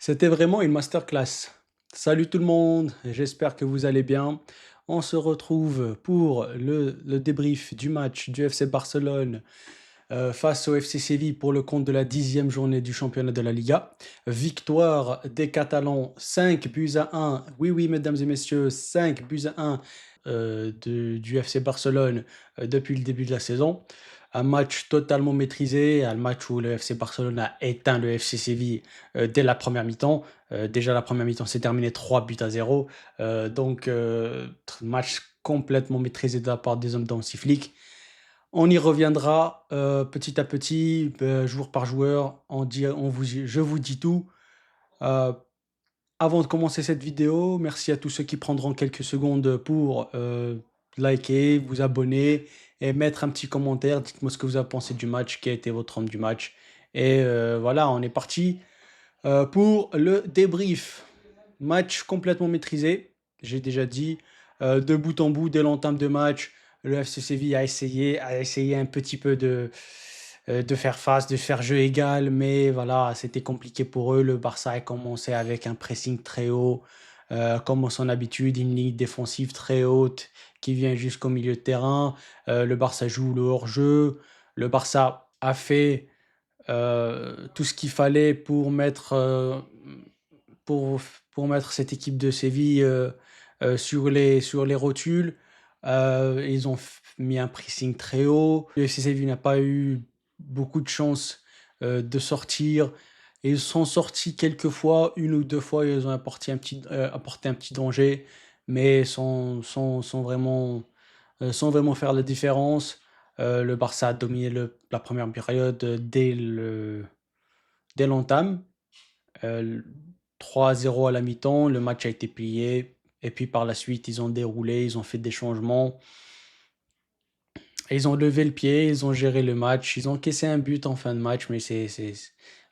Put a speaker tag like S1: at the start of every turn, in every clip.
S1: C'était vraiment une masterclass. Salut tout le monde, j'espère que vous allez bien. On se retrouve pour le débrief du match du FC Barcelone face au FC Séville pour le compte de la 10e journée du championnat de la Liga. Victoire des Catalans 5 buts à 1. Oui, oui, mesdames et messieurs, 5 buts à 1 du FC Barcelone depuis le début de la saison. Un match totalement maîtrisé, un match où le FC Barcelone a éteint le FC Séville dès la première mi-temps. Déjà la première mi-temps s'est terminée 3 buts à 0. Match complètement maîtrisé de la part des hommes d'Hansi Flick. On y reviendra petit à petit, jour par joueur. Je vous dis tout. Euh, Avant de commencer cette vidéo, merci à tous ceux qui prendront quelques secondes pour liker, vous abonner et mettre un petit commentaire. Dites-moi ce que vous avez pensé du match, qui a été votre homme du match. Et voilà, on est parti pour le débrief. Match complètement maîtrisé, j'ai déjà dit. De bout en bout, dès l'entame de match, le FC Séville a essayé un petit peu de faire face, de faire jeu égal, mais voilà, c'était compliqué pour eux. Le Barça a commencé avec un pressing très haut, comme à son habitude, une ligne défensive très haute qui vient jusqu'au milieu de terrain. Le Barça joue le hors-jeu. Le Barça a fait tout ce qu'il fallait pour, pour mettre cette équipe de Séville sur les rotules. Ils ont mis un pressing très haut. Le FC Séville n'a pas eu beaucoup de chance de sortir. Ils sont sortis quelques fois, une ou deux fois, ils ont apporté un petit danger, mais sans vraiment faire la différence. Le Barça a dominé la première période dès l'entame. Euh, 3-0 à la mi-temps, le match a été plié. Et puis par la suite, ils ont déroulé, ils ont fait des changements. Et ils ont levé le pied, ils ont géré le match. Ils ont encaissé un but en fin de match, mais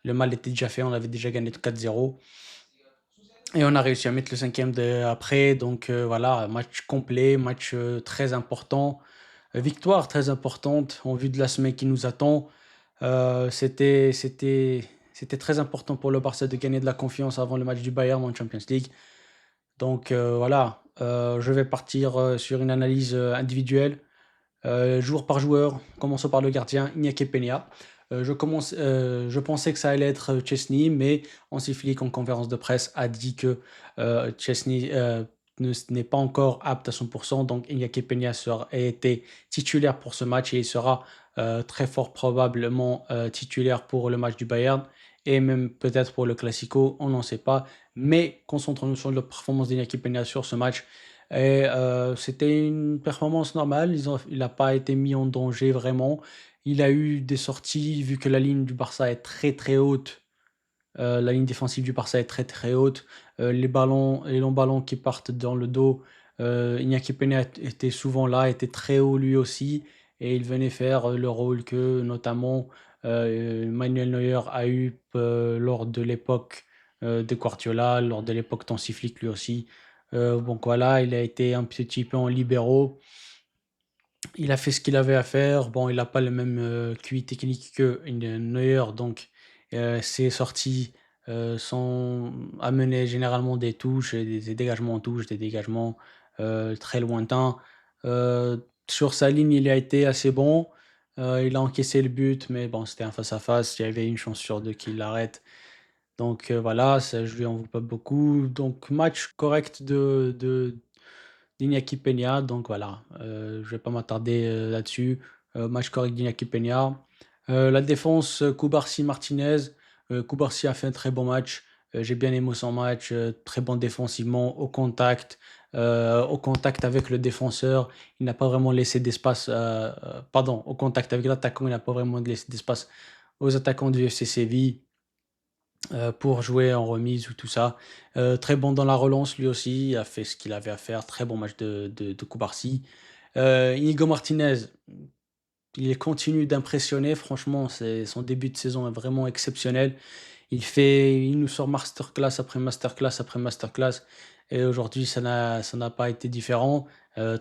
S1: le mal était déjà fait. On avait déjà gagné 4-0. Et on a réussi à mettre le cinquième après. Donc voilà, match complet, match très important. Victoire très importante en vue de la semaine qui nous attend. C'était très important pour le Barça de gagner de la confiance avant le match du Bayern en Champions League. Donc voilà, je vais partir sur une analyse individuelle, joueur par joueur. Commençons par le gardien, Iñaki Peña. Je pensais que ça allait être Chesney, mais Hansi Flick en conférence de presse a dit que Chesney n'est pas encore apte à 100%, donc Iñaki Peña a été titulaire pour ce match et il sera très fort probablement titulaire pour le match du Bayern et même peut-être pour le Classico, on n'en sait pas. Mais concentrons-nous sur la performance d'Iñaki Peña sur ce match. Et c'était une performance normale, il n'a pas été mis en danger vraiment. Il a eu des sorties, vu que la ligne du Barça est très très haute, la ligne défensive du Barça est très très haute. Les longs ballons qui partent dans le dos, Iñaki Peña était souvent là, était très haut lui aussi, et il venait faire le rôle que notamment Manuel Neuer a eu lors de l'époque de Guardiola, lors de l'époque d'Hansi Flick lui aussi. Donc voilà, il a été un petit peu en libéraux. Il a fait ce qu'il avait à faire. Bon, il n'a pas le même QI technique que Neuer, donc ses sorties sont amenées généralement des touches, et des dégagements en touche, des dégagements très lointains. Euh, sur sa ligne, il a été assez bon. Il a encaissé le but, mais bon, c'était un face-à-face. Il y avait une chance sur deux qu'il l'arrête. Donc voilà, ça, je lui en veux pas beaucoup. Donc match correct d'Iñaki Peña. Donc voilà, je vais pas m'attarder là-dessus. Match correct d'Iñaki Peña. La défense, Cubarsí Martinez. Cubarsí a fait un très bon match. J'ai bien aimé son match. Très bon défensivement, au contact avec le défenseur. Il n'a pas vraiment laissé d'espace. Pardon, au contact avec l'attaquant, il n'a pas vraiment laissé d'espace aux attaquants du FC Séville pour jouer en remise ou tout ça. Très bon dans la relance lui aussi, il a fait ce qu'il avait à faire. Très bon match de Cubarsí. Inigo Martinez, il continue d'impressionner. Franchement, son début de saison est vraiment exceptionnel. Il nous sort masterclass après masterclass après masterclass. Et aujourd'hui, ça n'a pas été différent.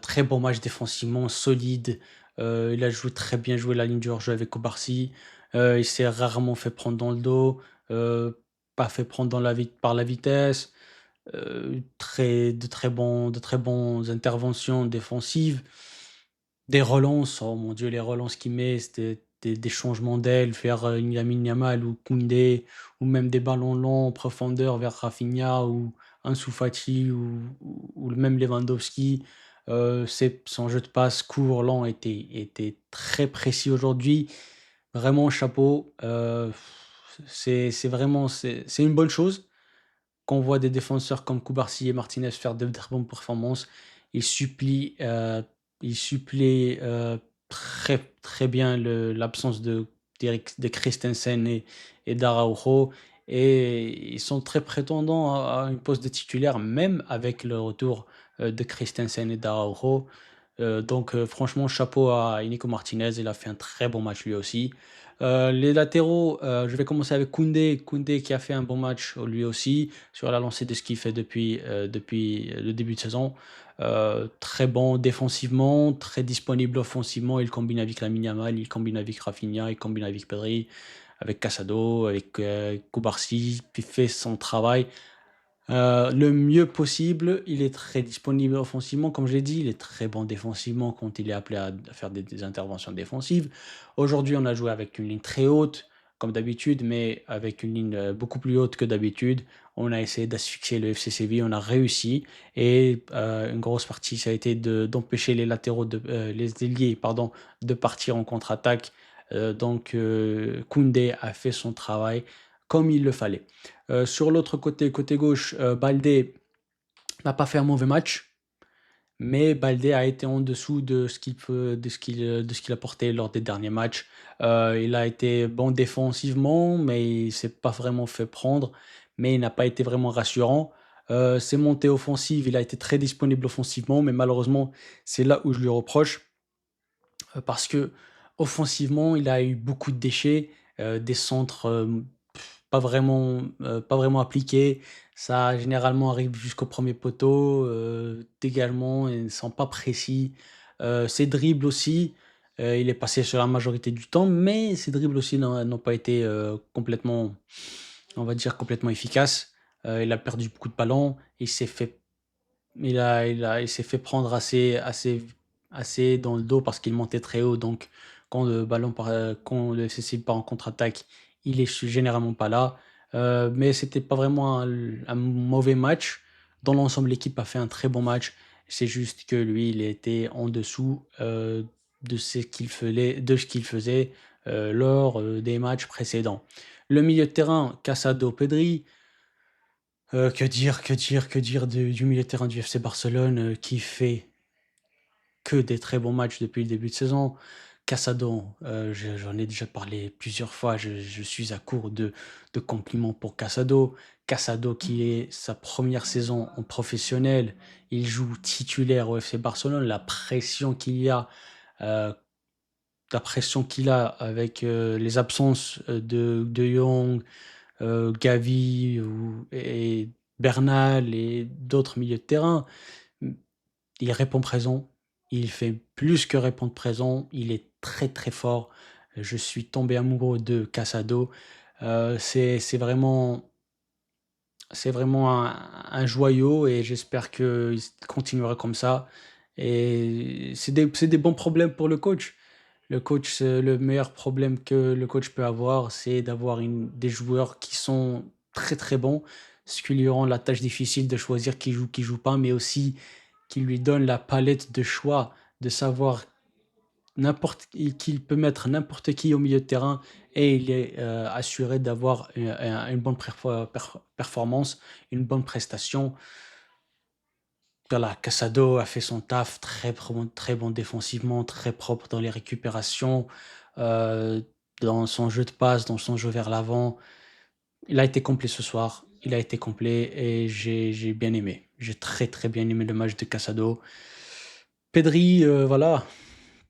S1: Très bon match défensivement, solide. Il a très bien joué la ligne du hors-jeu avec Cubarsí. Il s'est rarement fait prendre dans le dos. Euh, pas fait prendre par la vitesse, de très bons interventions défensives. Des relances, oh mon Dieu, les relances qu'il met, c'était des changements d'aile vers, Lamine Yamal ou Koundé, ou même des ballons longs en profondeur vers Rafinha ou Ansu Fati ou même Lewandowski. Son jeu de passe court, lent était très précis aujourd'hui. Vraiment chapeau, c'est vraiment c'est une bonne chose qu'on voit des défenseurs comme Cubarsí et Martinez faire de très bonnes performances. Ils supplient, heu, ils suppléent, très, très bien l'absence de Christensen et d'Araujo, et ils sont très prétendants à une poste de titulaire, même avec le retour, de Christensen et d'Araujo. Franchement, chapeau à Inigo Martinez, il a fait un très bon match lui aussi. Les latéraux, je vais commencer avec Koundé. Koundé qui a fait un bon match, lui aussi, sur la lancée de ce qu'il fait depuis le début de saison. Très bon défensivement, très disponible offensivement. Il combine avec Lamine Yamal, il combine avec Rafinha, il combine avec Pedri, avec Casado, avec, Cubarsí, il fait son travail. Le mieux possible, il est très disponible offensivement, comme je l'ai dit, il est très bon défensivement quand il est appelé à faire des interventions défensives. Aujourd'hui, on a joué avec une ligne très haute, comme d'habitude, mais avec une ligne, beaucoup plus haute que d'habitude. On a essayé d'asphyxier le FC Séville, on a réussi, et une grosse partie, ça a été d'empêcher les latéraux les ailiers, pardon, de partir en contre-attaque. Koundé a fait son travail comme il le fallait. Sur l'autre côté, côté gauche, Baldé n'a pas fait un mauvais match, mais Baldé a été en dessous de ce qu'il apportait lors des derniers matchs. Il a été bon défensivement, mais il s'est pas vraiment fait prendre, mais il n'a pas été vraiment rassurant. Ses montées offensives, il a été très disponible offensivement, mais malheureusement, c'est là où je lui reproche, parce que offensivement, il a eu beaucoup de déchets, des centres, pas vraiment appliqués. Ça généralement arrive jusqu'au premier poteau, également, et ne sont pas précis. Ses dribbles aussi, il est passé sur la majorité du temps, mais ses dribbles aussi n'ont pas été, complètement, on va dire, complètement efficaces. Il a perdu beaucoup de ballons, il s'est fait prendre assez dans le dos parce qu'il montait très haut, donc quand le FC part en contre-attaque, il est généralement pas là. Mais c'était pas vraiment un mauvais match. Dans l'ensemble, l'équipe a fait un très bon match. C'est juste que lui, il était en dessous, de ce qu'il faisait, lors, des matchs précédents. Le milieu de terrain, Casado, Pedri, que dire du milieu de terrain du FC Barcelone, qui fait que des très bons matchs depuis le début de saison. Casado, j'en ai déjà parlé plusieurs fois, je suis à court de compliments pour Casado. Casado qui est sa première saison en professionnel, il joue titulaire au FC Barcelone. Heu, la pression qu'il a avec, les absences, de Jong, Gavi et Bernal et d'autres milieux de terrain. Mmh, il répond présent, il fait plus que répondre présent, il est très, très fort. Je suis tombé amoureux de Casado. C'est vraiment un joyau, et j'espère qu'il continuera comme ça, et c'est des bons problèmes pour le coach. Le meilleur problème que le coach peut avoir, c'est d'avoir des joueurs qui sont très, très bons, ce qui lui rend la tâche difficile de choisir qui joue pas, mais aussi qui lui donne la palette de choix, de savoir qu'il peut mettre n'importe qui au milieu de terrain, et il est, assuré d'avoir une bonne performance, une bonne prestation. Voilà, Casado a fait son taf, très bon défensivement, très propre dans les récupérations, heu, dans son jeu de passe, dans son jeu vers l'avant. Il a été complet ce soir, il a été complet, et j'ai bien aimé. J'ai très, très bien aimé le match de Casado. Pedri, voilà,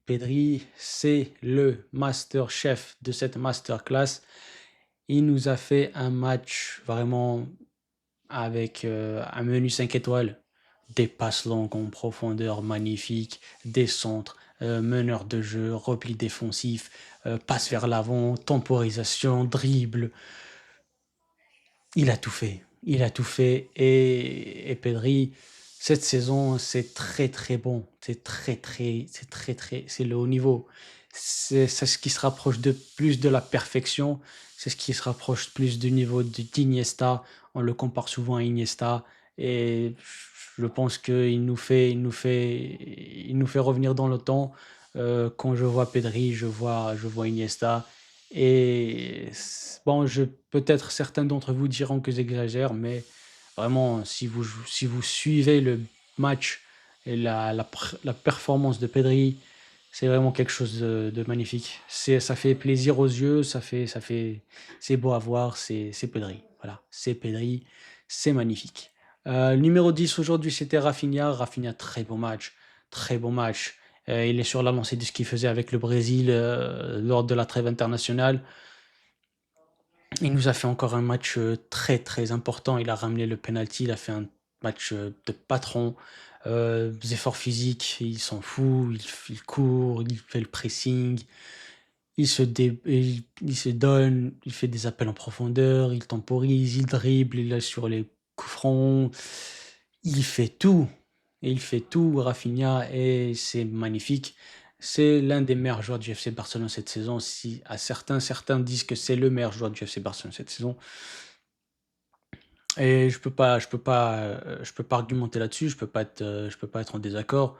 S1: Pedri, c'est le master chef de cette masterclass. Il nous a fait un match vraiment avec, un menu 5 étoiles, des passes longues en profondeur magnifiques, des centres, meneur de jeu, repli défensif, passe vers l'avant, temporisation, dribble. Il a tout fait. Il a tout fait. Et Pedri, cette saison, c'est très très bon. C'est le haut niveau. C'est ce qui se rapproche de plus de la perfection. C'est ce qui se rapproche plus du niveau d'Iniesta. On le compare souvent à Iniesta. Et je pense qu'il nous fait revenir dans le temps. Quand je vois Pedri, je vois Iniesta. Et bon, peut-être certains d'entre vous diront que j'exagère, mais vraiment, si vous suivez le match et la performance de Pedri, c'est vraiment quelque chose de magnifique. Ça fait plaisir aux yeux, c'est beau à voir, c'est Pedri. Voilà, c'est Pedri, c'est magnifique. Le numéro 10 aujourd'hui, c'était Rafinha. Rafinha, très bon match, très bon match. Il est sur la lancée de ce qu'il faisait avec le Brésil lors de la trêve internationale. Il nous a fait encore un match très très important. Il a ramené le penalty, il a fait un match de patron. Des efforts physiques, il s'en fout, il court, il fait le pressing, il se donne, il fait des appels en profondeur, il temporise, il dribble, il est sur les coups francs. Il fait tout. Il fait tout, Rafinha, et c'est magnifique. C'est l'un des meilleurs joueurs du FC Barcelone cette saison. Si à certains disent que c'est le meilleur joueur du FC Barcelone cette saison, et je peux pas argumenter là-dessus. Je peux pas être en désaccord.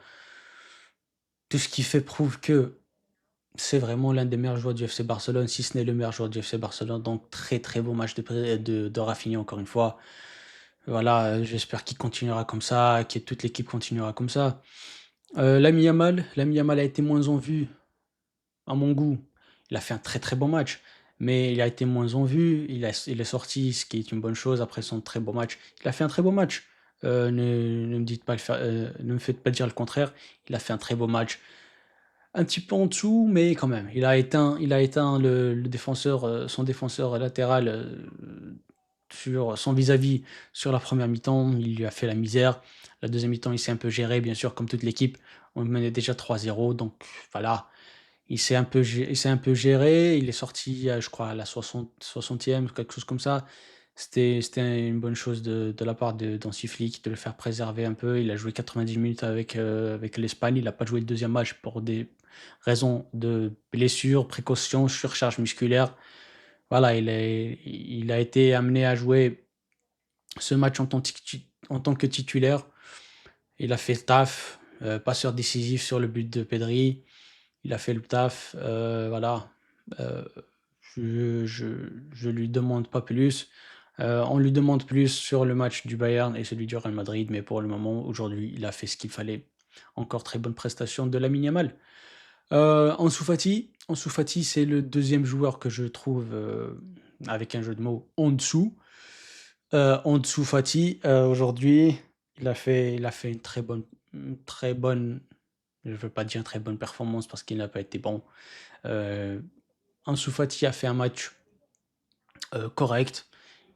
S1: Tout ce qu'il fait prouve que c'est vraiment l'un des meilleurs joueurs du FC Barcelone, si ce n'est le meilleur joueur du FC Barcelone. Donc très très beau match de Rafinha encore une fois. Voilà, j'espère qu'il continuera comme ça, que toute l'équipe continuera comme ça. Lamine Yamal a été moins en vue, à mon goût. Il a fait un très très bon match, mais il a été moins en vue. Il est sorti, ce qui est une bonne chose après son très beau match. Il a fait un très beau match. Ne me faites pas dire le contraire. Il a fait un très beau match. Un petit peu en dessous, mais quand même. Il a éteint le défenseur, son défenseur latéral sur son vis-à-vis sur la première mi-temps. Il lui a fait la misère. La deuxième mi-temps, il s'est un peu géré, bien sûr, comme toute l'équipe. On menait déjà 3-0, donc voilà. Il s'est un peu géré. Il est sorti, je crois, à la 60e, quelque chose comme ça. C'était une bonne chose de la part d'Hansi Flick de le faire préserver un peu. Il a joué 90 minutes avec l'Espagne. Il n'a pas joué le deuxième match pour des raisons de blessure, précaution, surcharge musculaire. Voilà, il a été amené à jouer ce match en tant que titulaire. Il a fait le taf, passeur décisif sur le but de Pedri. Il a fait le taf, voilà. Euh, je lui demande pas plus. On lui demande plus sur le match du Bayern et celui du Real Madrid, mais pour le moment, aujourd'hui, il a fait ce qu'il fallait. Encore très bonne prestation de Lamine Yamal. Ansu Fati, c'est le deuxième joueur que je trouve, avec un jeu de mots, en dessous. Ansu Fati, aujourd'hui, il a fait une très bonne, je ne veux pas dire très bonne performance parce qu'il n'a pas été bon. Euh, Ansu Fati a fait un match correct.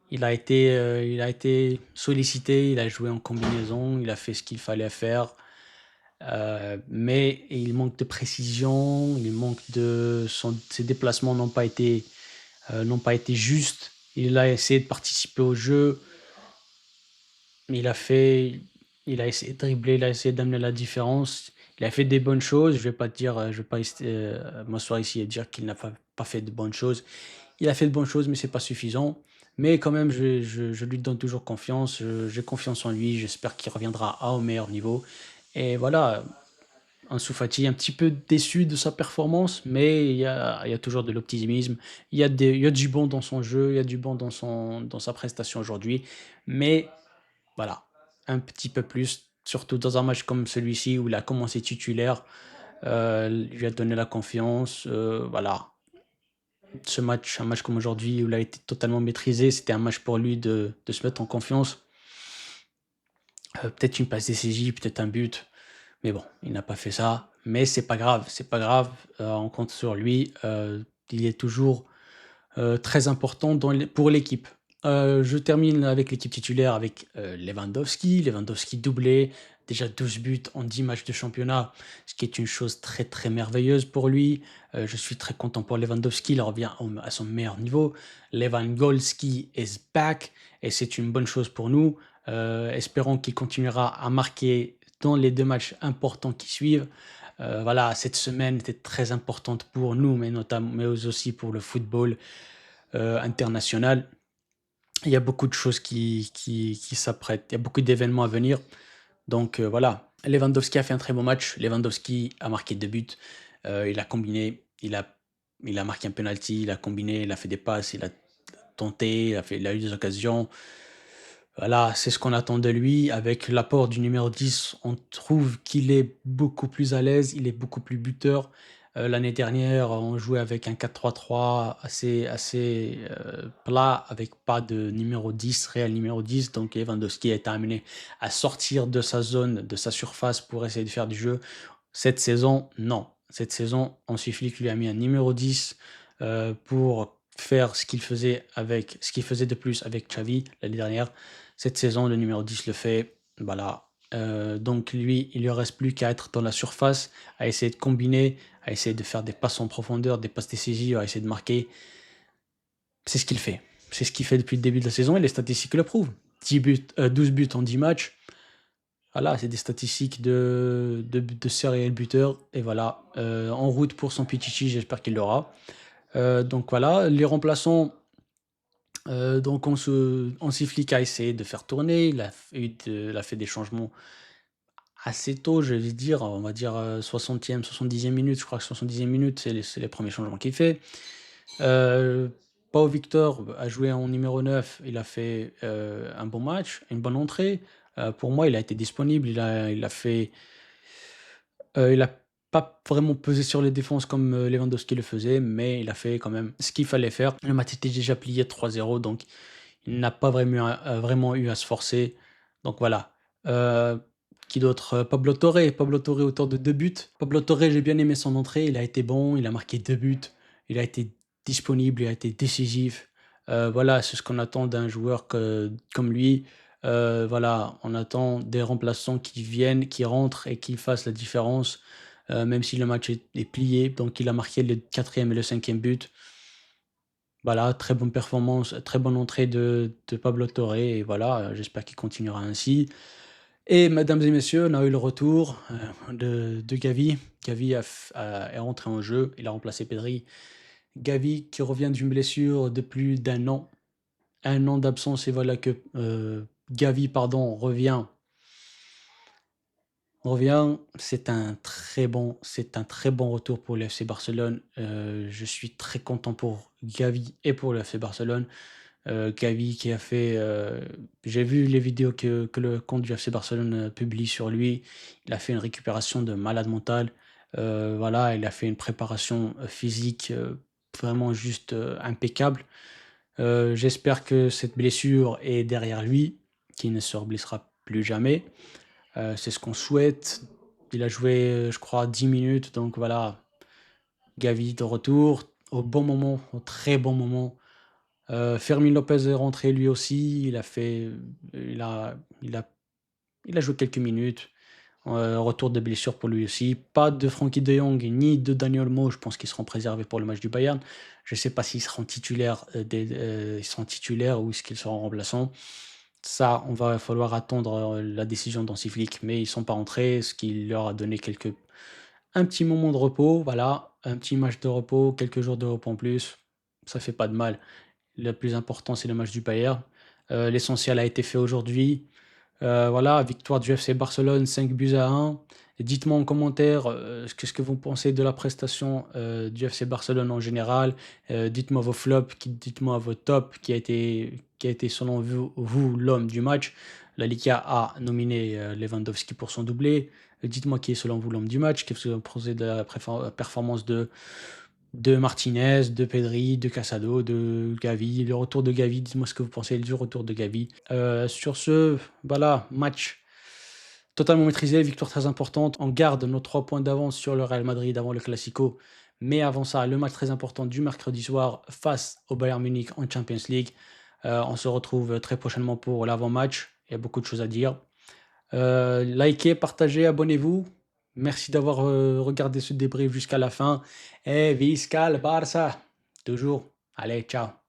S1: Il a été sollicité, il a joué en combinaison, il a fait ce qu'il fallait faire. Mais il manque de précision, ses déplacements n'ont pas été justes. Il a essayé de participer au jeu, mais il a essayé de dribbler, il a essayé d'amener la différence. Il a fait des bonnes choses. Je vais pas rester, m'asseoir ici et dire qu'il n'a pas fait de bonnes choses. Il a fait de bonnes choses, mais c'est pas suffisant. Mais quand même, je lui donne toujours confiance. J'ai confiance en lui. J'espère qu'il reviendra à au meilleur niveau. Et voilà, Ansu Fati, un petit peu déçu de sa performance, mais il y a toujours de l'optimisme. Il y a du bon dans son jeu, il y a du bon dans sa prestation aujourd'hui. Mais voilà, un petit peu plus, surtout dans un match comme celui-ci où il a commencé titulaire, lui a donné la confiance. Voilà, un match comme aujourd'hui où il a été totalement maîtrisé, c'était un match pour lui de se mettre en confiance. Peut-être une passe décisive, peut-être un but, mais bon, il n'a pas fait ça. Mais c'est pas grave, c'est pas grave. On compte sur lui. Il est toujours très important pour l'équipe. Je termine avec l'équipe titulaire avec, Lewandowski. Lewandowski doublé, déjà 12 buts en 10 matchs de championnat, ce qui est une chose très, très merveilleuse pour lui. Je suis très content pour Lewandowski, il revient au à son meilleur niveau. Lewandowski is back et c'est une bonne chose pour nous. Espérons qu'il continuera à marquer dans les 2 matchs importants qui suivent. Voilà, cette semaine était très importante pour nous, mais aussi pour le football, international. Il y a beaucoup de choses qui s'apprêtent. Il y a beaucoup d'événements à venir. Donc voilà, Lewandowski a fait un très bon match. Lewandowski a marqué 2 buts. Il a combiné, il a marqué un penalty, il a combiné, il a fait des passes, il a tenté, il a eu des occasions. Voilà, c'est ce qu'on attend de lui. Avec l'apport du numéro 10, on trouve qu'il est beaucoup plus à l'aise, il est beaucoup plus buteur. L'année dernière, on jouait avec un 4-3-3 assez, plat, avec pas de numéro 10, réel numéro 10. Donc Lewandowski a été amené à sortir de sa zone, de sa surface pour essayer de faire du jeu. Cette saison, non. Cette saison, Hansi Flick lui a mis un numéro 10, pour faire ce qu'il faisait de plus avec Xavi l'année dernière. Cette saison, le numéro 10 le fait. Voilà. Donc lui, il ne lui reste plus qu'à être dans la surface, à essayer de combiner, à essayer de faire des passes en profondeur, des passes décisives, à essayer de marquer. C'est ce qu'il fait. C'est ce qu'il fait depuis le début de la saison et les statistiques le prouvent. 10 buts, 12 buts en 10 matchs. Voilà, c'est des statistiques de serial buteur. Et voilà, en route pour son Pichichi, j'espère qu'il l'aura. Donc voilà, les remplaçants, donc Hansi Flick a essayé de faire tourner, il a fait des changements assez tôt, je vais dire, on va dire, 60e, 70e minute, je crois que 70e minute, c'est les premiers changements qu'il fait. Heu, Pau Victor a joué en numéro 9, il a fait, un bon match, une bonne entrée. Pour moi, il a été disponible, il a pas vraiment pesé sur les défenses comme, Lewandowski le faisait, mais il a fait quand même ce qu'il fallait faire. Le match était déjà plié 3-0, donc il n'a pas vraiment eu à se forcer. Donc voilà. Heu, qui d'autre? Pablo Torre. Pablo Torre, auteur de 2 buts. Pablo Torre, j'ai bien aimé son entrée, il a été bon, il a marqué 2 buts, il a été disponible, il a été décisif. Voilà, c'est ce qu'on attend d'un joueur comme lui. Voilà, on attend des remplaçants qui viennent, qui rentrent et qui fassent la différence, même si le match est plié. Donc il a marqué le 4e et le 5e but. Voilà, très bonne performance, très bonne entrée de Pablo Torre et voilà, j'espère qu'il continuera ainsi et mesdames et messieurs, on a eu le retour, de Gavi. Gavi est rentré en jeu, il a remplacé Pedri. Gavi qui revient d'une blessure de plus d'un an. Un an d'absence et voilà que, Gavi pardon revient. C'est un très bon retour pour le FC Barcelone. Je suis très content pour Gavi et pour le FC Barcelone. Gavi qui a fait, j'ai vu les vidéos que le compte du FC Barcelone, publie sur lui. Il a fait une récupération de malade mental. Voilà, il a fait une préparation, physique, vraiment juste, impeccable. J'espère que cette blessure est derrière lui, qu'il ne se reblessera plus jamais. C'est ce qu'on souhaite. Il a joué, je crois 10 minutes, donc voilà, Gavi de retour au bon moment, au très bon moment. Fermín Lopez est rentré lui aussi, il a il a joué quelques minutes. Retour de blessure pour lui aussi. Pas de Frenkie de Jong ni de Daniel Olmo, je pense qu'ils seront préservés pour le match du Bayern. Je ne sais pas ils seront titulaires ou est-ce qu'ils seront remplaçants. Ça, on va falloir attendre, la décision d'Hansi Flick, mais ils sont pas rentrés, ce qui leur a donné un petit moment de repos, voilà, un petit match de repos, quelques jours de repos en plus, ça fait pas de mal. Le plus important, c'est le match du Bayern. L'essentiel a été fait aujourd'hui. Voilà, victoire du FC Barcelone 5-1. Dites-moi en commentaire, qu'est-ce que vous pensez de la prestation, du FC Barcelone en général. Dites-moi vos flops, dites-moi vos tops, qui a été selon vous l'homme du match. La Liga a nominé, Lewandowski pour son doublé. Dites-moi qui est selon vous l'homme du match. Qu'est-ce que vous pensez de la performance de Martinez, de Pedri, de Casado, de Gavi, le retour de Gavi, dites-moi ce que vous pensez du retour de Gavi. Sur ce, voilà, match totalement maîtrisé, victoire très importante. On garde nos 3 points d'avance sur le Real Madrid avant le Classico. Mais avant ça, le match très important du mercredi soir face au Bayern Munich en Champions League. On se retrouve très prochainement pour l'avant-match. Il y a beaucoup de choses à dire. Likez, partagez, abonnez-vous. Merci d'avoir regardé ce débrief jusqu'à la fin. Et Visca le Barça! Toujours. Allez, ciao.